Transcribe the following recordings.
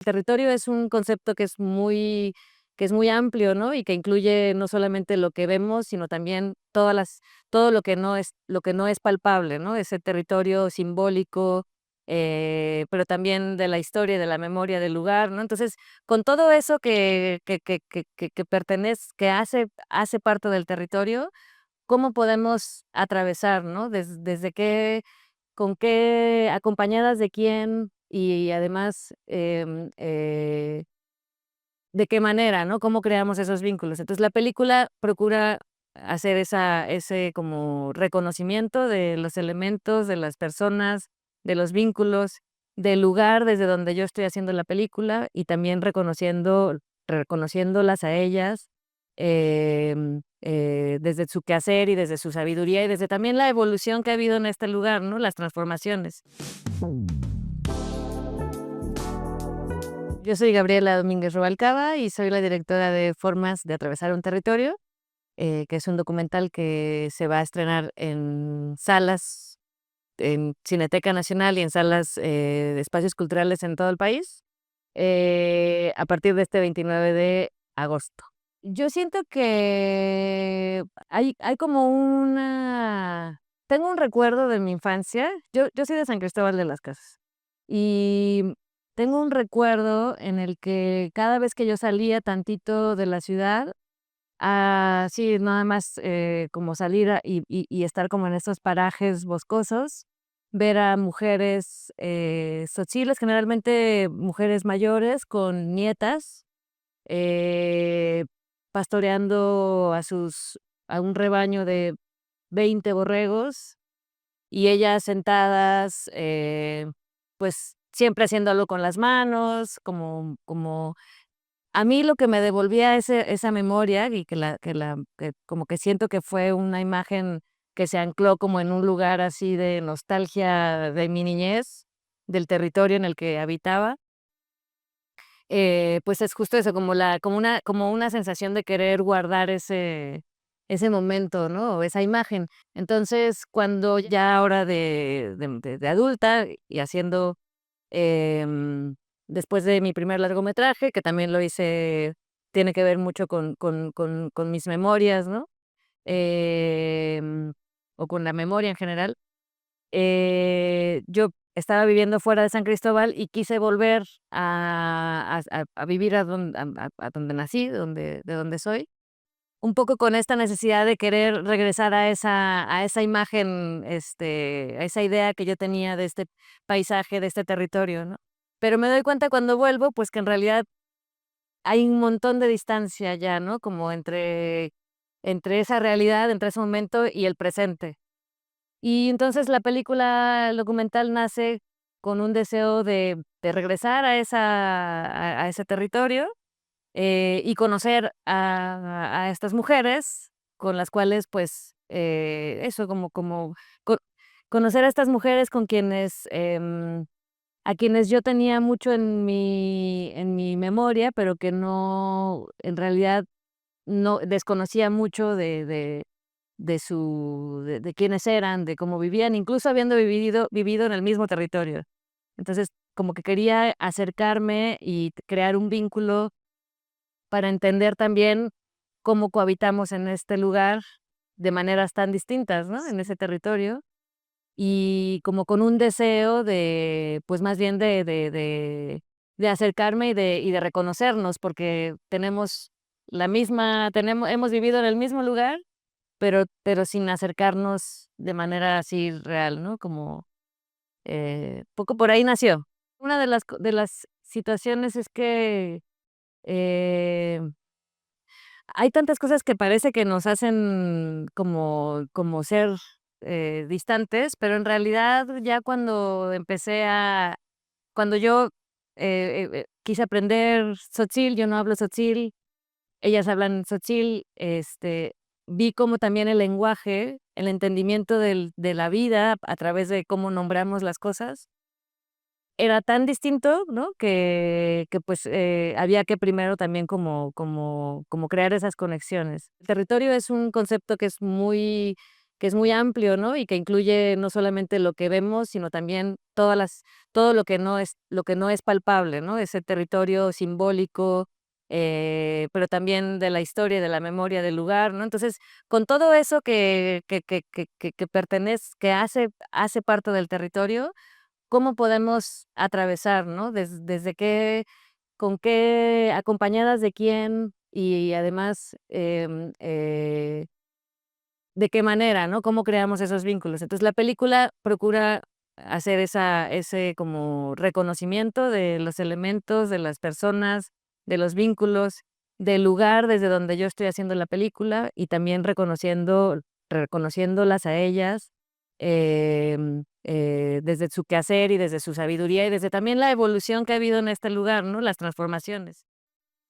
El territorio es un concepto que es muy amplio, ¿no? Y que incluye no solamente lo que vemos, sino también todo lo que no es palpable, ¿no? Ese territorio simbólico, pero también de la historia y de la memoria del lugar, ¿no? Entonces, con todo eso que hace parte del territorio, ¿cómo podemos atravesar, no? Desde qué con qué acompañadas de quién y además, de qué manera, ¿no? Cómo creamos esos vínculos. Entonces, la película procura hacer ese como reconocimiento de los elementos, de las personas, de los vínculos, del lugar desde donde yo estoy haciendo la película y también reconociéndolas a ellas, desde su quehacer y desde su sabiduría y desde también la evolución que ha habido en este lugar, ¿no? Las transformaciones. Yo soy Gabriela Domínguez Rubalcaba y soy la directora de Formas de atravesar un territorio, que es un documental que se va a estrenar en salas, en Cineteca Nacional y en salas, de espacios culturales en todo el país, a partir de este 29 de agosto. Yo siento que hay como tengo un recuerdo de mi infancia. Yo soy de San Cristóbal de las Casas, y tengo un recuerdo en el que cada vez que yo salía tantito de la ciudad, sí, nada más, como salir y estar como en estos parajes boscosos, ver a mujeres, tzotzíles, generalmente mujeres mayores con nietas, eh, pastoreando a un rebaño de 20 borregos, y ellas sentadas, pues, siempre haciendo algo con las manos, como a mí lo que me devolvía esa memoria y que como que siento que fue una imagen que se ancló como en un lugar así de nostalgia de mi niñez, del territorio en el que habitaba, pues es justo eso, como una sensación de querer guardar ese momento, ¿no? O esa imagen. Entonces, cuando ya ahora de adulta y haciendo, después de mi primer largometraje, que también lo hice, tiene que ver mucho con mis memorias, ¿no? Em, o con la memoria en general. Yo estaba viviendo fuera de San Cristóbal y quise volver a vivir a donde nací, de donde soy, un poco con esta necesidad de querer regresar a esa imagen, a esa idea que yo tenía de este paisaje, de este territorio, ¿no? Pero me doy cuenta cuando vuelvo, pues, que en realidad hay un montón de distancia ya, ¿no? Como entre esa realidad, entre ese momento y el presente. Y entonces la película, el documental nace con un deseo de regresar a ese territorio, y conocer a estas mujeres con las cuales, pues, eso, como co conocer a estas mujeres con quienes, a quienes yo tenía mucho en mi memoria, pero que no, en realidad, no desconocía mucho de quiénes eran, de cómo vivían, incluso habiendo vivido en el mismo territorio. Entonces, como que quería acercarme y crear un vínculo para entender también cómo cohabitamos en este lugar de maneras tan distintas, ¿no? En ese territorio, y como con un deseo de, pues, más bien de acercarme y de reconocernos, porque hemos vivido en el mismo lugar, pero sin acercarnos de manera así real, ¿no? Como, poco por ahí nació. Una de las situaciones es que, eh, hay tantas cosas que parece que nos hacen como ser, distantes, pero en realidad ya cuando yo, quise aprender tzotzil, yo no hablo tzotzil, ellas hablan tzotzil, vi cómo también el lenguaje, el entendimiento de la vida a través de cómo nombramos las cosas, era tan distinto, ¿no? Que pues, había que primero también como crear esas conexiones. El territorio es un concepto que es muy que es muy amplio, ¿no? Y que incluye no solamente lo que vemos, sino también todo lo que no es palpable, ¿no? Ese territorio simbólico, pero también de la historia, de la memoria del lugar, ¿no? Entonces, con todo eso que pertenece, que hace parte del territorio, ¿cómo podemos atravesar, no? Desde qué, con qué, acompañadas de quién y además, de qué manera, ¿no? ¿Cómo creamos esos vínculos? Entonces, la película procura hacer ese como reconocimiento de los elementos, de las personas, de los vínculos, del lugar desde donde yo estoy haciendo la película y también reconociéndolas a ellas, desde su quehacer y desde su sabiduría y desde también la evolución que ha habido en este lugar, ¿no? Las transformaciones.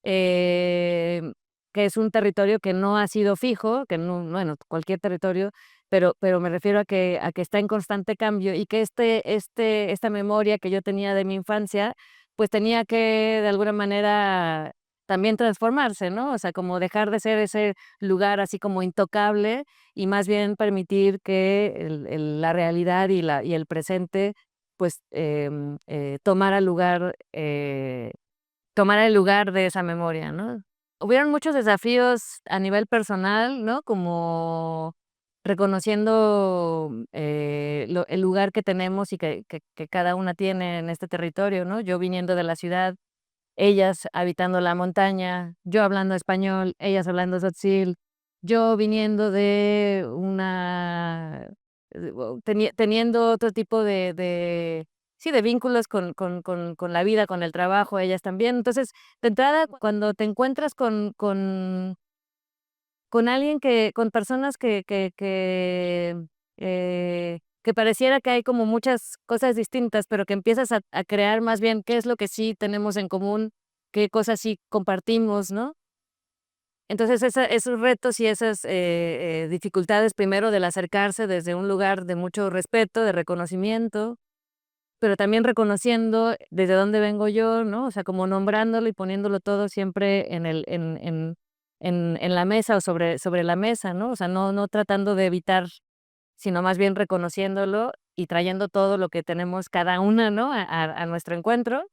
Em, que es un territorio que no ha sido fijo, que no, bueno, cualquier territorio, pero me refiero a que está en constante cambio y que esta memoria que yo tenía de mi infancia, pues tenía que de alguna manera también transformarse, ¿no? O sea, como dejar de ser ese lugar así como intocable y más bien permitir que la realidad y el presente, pues, tomara el lugar de esa memoria, ¿no? Hubieron muchos desafíos a nivel personal, ¿no? Como reconociendo, el lugar que tenemos y que cada una tiene en este territorio, ¿no? Yo viniendo de la ciudad, ellas habitando la montaña, yo hablando español, ellas hablando tzotzil, yo viniendo de una teniendo otro tipo de sí, de vínculos con la vida, con el trabajo, ellas también. Entonces, de entrada, cuando te encuentras con alguien con personas que pareciera que hay como muchas cosas distintas, pero que empiezas a crear más bien qué es lo que sí tenemos en común, qué cosas sí compartimos, ¿no? Entonces, esos retos y esas, dificultades, primero del acercarse desde un lugar de mucho respeto, de reconocimiento, pero también reconociendo desde dónde vengo yo, ¿no? O sea, como nombrándolo y poniéndolo todo siempre en la mesa o sobre la mesa, ¿no? O sea, no tratando de evitar, sino más bien reconociéndolo y trayendo todo lo que tenemos cada una, ¿no? A nuestro encuentro.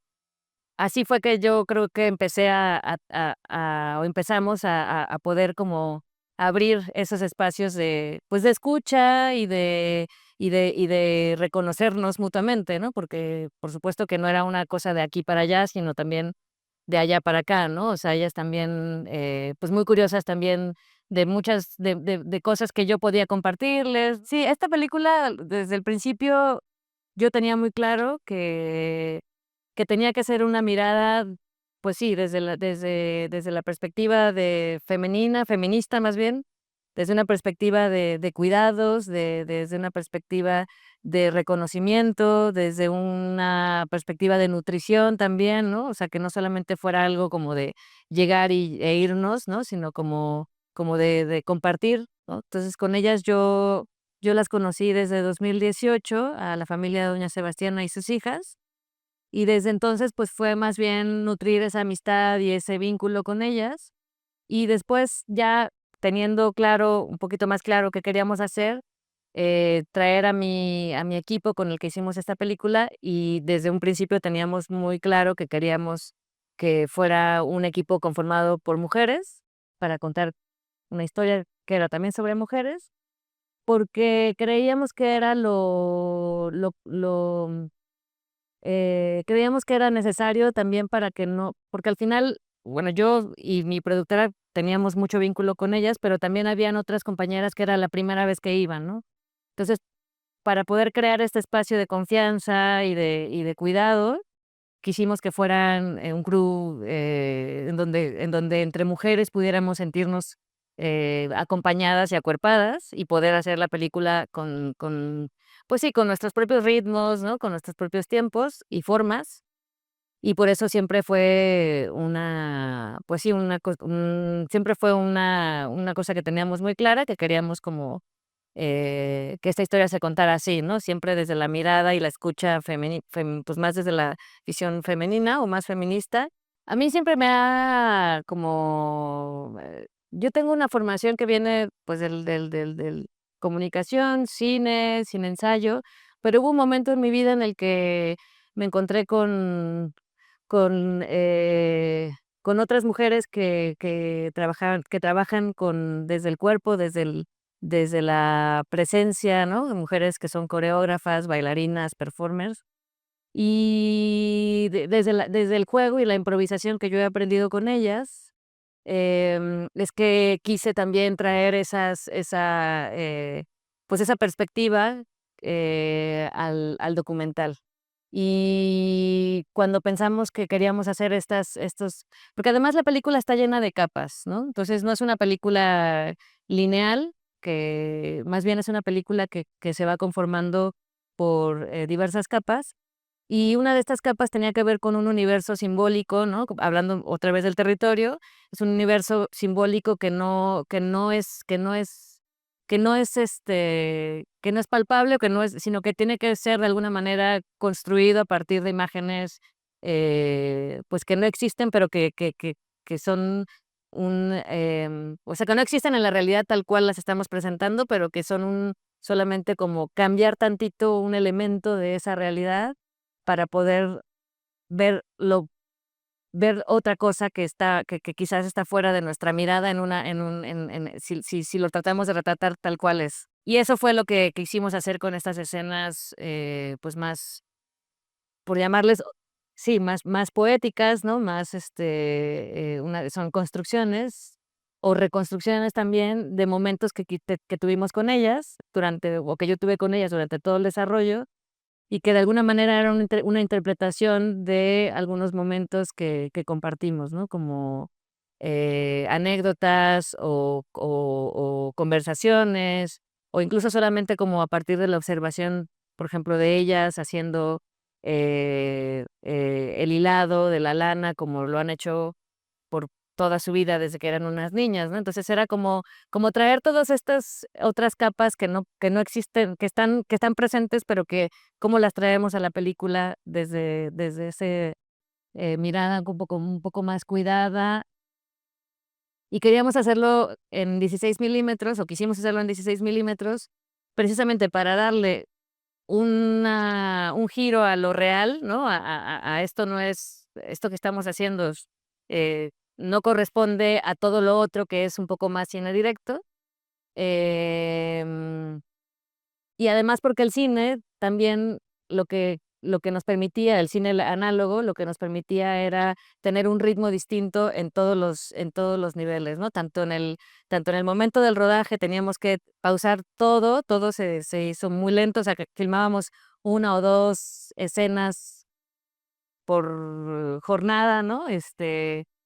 Así fue que yo creo que empecé o empezamos a poder como abrir esos espacios de, pues, de escucha y de reconocernos mutuamente, ¿no? Porque, por supuesto que no era una cosa de aquí para allá, sino también de allá para acá, ¿no? O sea, ellas también, pues, muy curiosas también de muchas de cosas que yo podía compartirles. Sí, esta película, desde el principio, yo tenía muy claro que tenía que ser una mirada, pues sí, desde la perspectiva de feminista más bien, desde una perspectiva de cuidados, desde una perspectiva de reconocimiento, desde una perspectiva de nutrición también, ¿no? O sea, que no solamente fuera algo como de llegar e irnos, ¿no? Sino como de compartir, ¿no? Entonces, con ellas yo las conocí desde 2018 a la familia de doña Sebastiana y sus hijas. Y desde entonces, pues, fue más bien nutrir esa amistad y ese vínculo con ellas. Y después, ya teniendo claro, un poquito más claro qué queríamos hacer, traer a mi equipo con el que hicimos esta película, y desde un principio teníamos muy claro que queríamos que fuera un equipo conformado por mujeres, para contar una historia que era también sobre mujeres, porque creíamos que era creíamos que era necesario también para que no, porque al final, bueno, yo y mi productora teníamos mucho vínculo con ellas, pero también habían otras compañeras que era la primera vez que iban, ¿no? Entonces, para poder crear este espacio de confianza y de cuidado, quisimos que fueran, un crew, en donde entre mujeres pudiéramos sentirnos, acompañadas y acuerpadas, y poder hacer la película pues sí, con nuestros propios ritmos, ¿no? Con nuestros propios tiempos y formas. Y por eso siempre fue pues sí, siempre fue una cosa que teníamos muy clara, que queríamos como, que esta historia se contara así, ¿no? Siempre desde la mirada y la escucha pues, más desde la visión femenina o más feminista. A mí siempre me ha como, yo tengo una formación que viene, pues, del comunicación, cine ensayo, pero hubo un momento en mi vida en el que me encontré con, eh, con otras mujeres que trabajan desde el cuerpo, desde la presencia, ¿no? Mujeres que son coreógrafas, bailarinas, performers. Y desde el juego y la improvisación que yo he aprendido con ellas, es que quise también traer pues, esa perspectiva, al documental. Y cuando pensamos que queríamos hacer estos porque además la película está llena de capas, ¿no? Entonces, no es una película lineal, que más bien es una película que se va conformando por, diversas capas. Y una de estas capas tenía que ver con un universo simbólico, ¿no? Hablando otra vez del territorio, es un universo simbólico que no es palpable, o que no es sino que tiene que ser de alguna manera construido a partir de imágenes, pues, que no existen, pero que son o sea, que no existen en la realidad tal cual las estamos presentando, pero que son solamente como cambiar tantito un elemento de esa realidad para poder ver ver otra cosa que quizás está fuera de nuestra mirada en una en un en si lo tratamos de retratar tal cual es. Y eso fue lo que quisimos hacer con estas escenas, pues, más, por llamarles sí, más poéticas, ¿no? Más, son construcciones o reconstrucciones también de momentos que tuvimos con ellas o que yo tuve con ellas durante todo el desarrollo, y que de alguna manera era una interpretación de algunos momentos que compartimos, ¿no? Como, anécdotas o conversaciones, o incluso solamente como a partir de la observación, por ejemplo, de ellas haciendo, el hilado de la lana, como lo han hecho por toda su vida desde que eran unas niñas, ¿no? Entonces era como traer todas estas otras capas que no existen, que están presentes, pero que cómo las traemos a la película desde ese, mirada un poco más cuidada. Y queríamos hacerlo en 16 milímetros, o quisimos hacerlo en 16 milímetros, precisamente para darle un giro a lo real, ¿no? A esto no es esto que estamos haciendo no corresponde a todo lo otro que es un poco más cine directo. Em, y además porque el cine también lo que nos permitía, el cine análogo, lo que nos permitía era tener un ritmo distinto en todos los niveles, ¿no? Tanto en el momento del rodaje teníamos que pausar todo se hizo muy lento, o sea, que filmábamos una o 2 escenas por jornada, ¿no?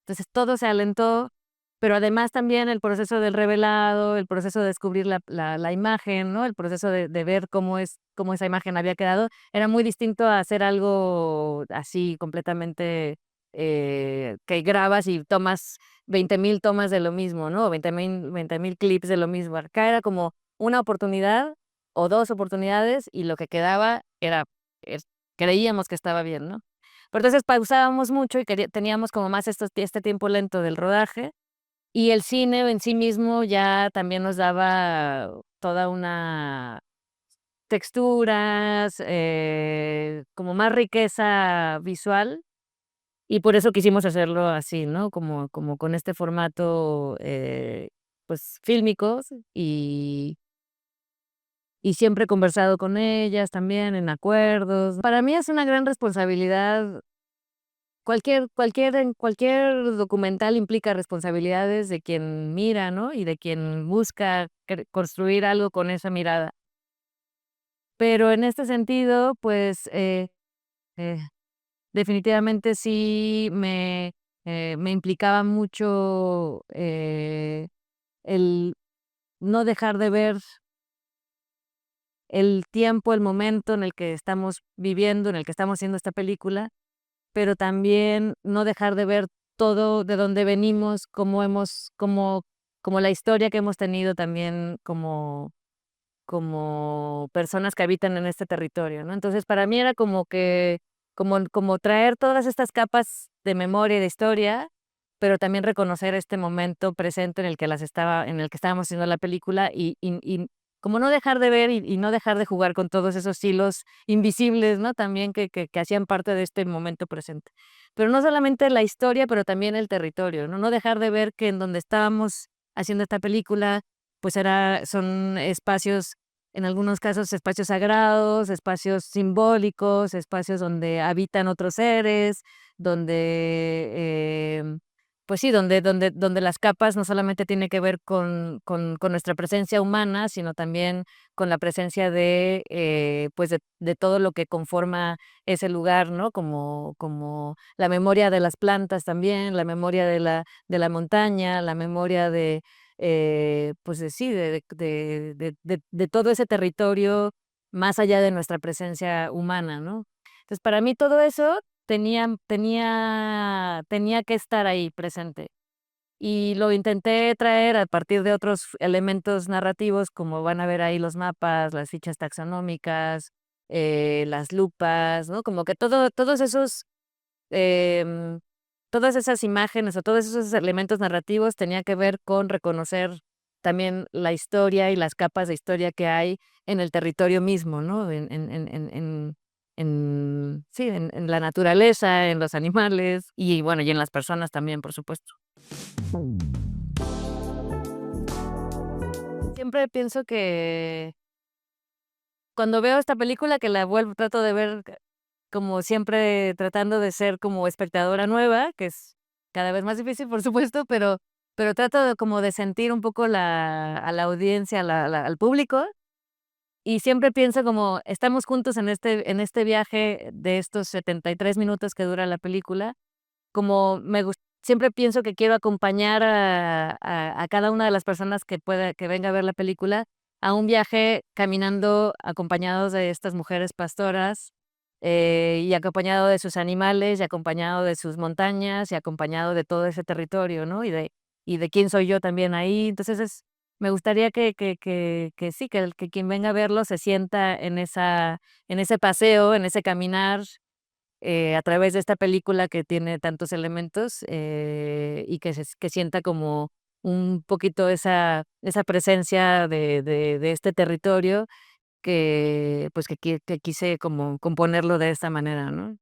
Entonces todo se alentó, pero además también el proceso del revelado, el proceso de descubrir la imagen, ¿no? El proceso de ver cómo esa imagen había quedado, era muy distinto a hacer algo así completamente, que grabas y tomas 20,000 tomas de lo mismo, ¿no? 20,000 clips de lo mismo. Acá era como una oportunidad o 2 oportunidades, y lo que quedaba creíamos que estaba bien, ¿no? Pero entonces pausábamos mucho y teníamos como más este tiempo lento del rodaje, y el cine en sí mismo ya también nos daba toda una texturas, como más riqueza visual, y por eso quisimos hacerlo así, ¿no? Como con este formato, pues, fílmicos, y siempre he conversado con ellas también en acuerdos. Para mí es una gran responsabilidad. En cualquier documental implica responsabilidades de quien mira, ¿no? Y de quien busca construir algo con esa mirada. Pero en este sentido, pues, eh, definitivamente sí me implicaba mucho, el no dejar de ver el tiempo, el momento en el que estamos viviendo, en el que estamos haciendo esta película, pero también no dejar de ver todo de dónde venimos, como la historia que hemos tenido también como personas que habitan en este territorio, ¿no? Entonces, para mí era como traer todas estas capas de memoria y de historia, pero también reconocer este momento presente en el que estábamos haciendo la película, y como no dejar de ver y no dejar de jugar con todos esos hilos invisibles, ¿no? También que hacían parte de este momento presente. Pero no solamente la historia, pero también el territorio, ¿no? No dejar de ver que en donde estábamos haciendo esta película, pues son espacios, en algunos casos, espacios sagrados, espacios simbólicos, espacios donde habitan otros seres, donde, pues sí, donde las capas no solamente tiene que ver con nuestra presencia humana, sino también con la presencia pues, de todo lo que conforma ese lugar, ¿no? Como la memoria de las plantas también, la memoria de la montaña, la memoria pues, sí, de todo ese territorio más allá de nuestra presencia humana, ¿no? Entonces, para mí todo eso tenía que estar ahí presente. Y lo intenté traer a partir de otros elementos narrativos, como van a ver ahí los mapas, las fichas taxonómicas, las lupas, ¿no? Como que todos esos, em, todas esas imágenes o todos esos elementos narrativos tenía que ver con reconocer también la historia y las capas de historia que hay en el territorio mismo, ¿no? Sí, en la naturaleza, en los animales y bueno, y en las personas también, por supuesto. Siempre pienso que cuando veo esta película, que la vuelvo trato de ver como siempre tratando de ser como espectadora nueva, que es cada vez más difícil, por supuesto, pero trato de como de sentir un poco a la audiencia, al público, y siempre pienso como estamos juntos en este viaje de estos 73 minutos que dura la película, como siempre pienso que quiero acompañar a cada una de las personas que venga a ver la película a un viaje caminando acompañados de estas mujeres pastoras, y acompañado de sus animales, y acompañado de sus montañas, y acompañado de todo ese territorio, ¿no? Y de quién soy yo también ahí. Entonces, me gustaría que sí, que quien venga a verlo se sienta en ese paseo, en ese caminar, a través de esta película que tiene tantos elementos, y que sienta como un poquito esa presencia de este territorio que, pues, que quise como componerlo de esta manera, ¿no?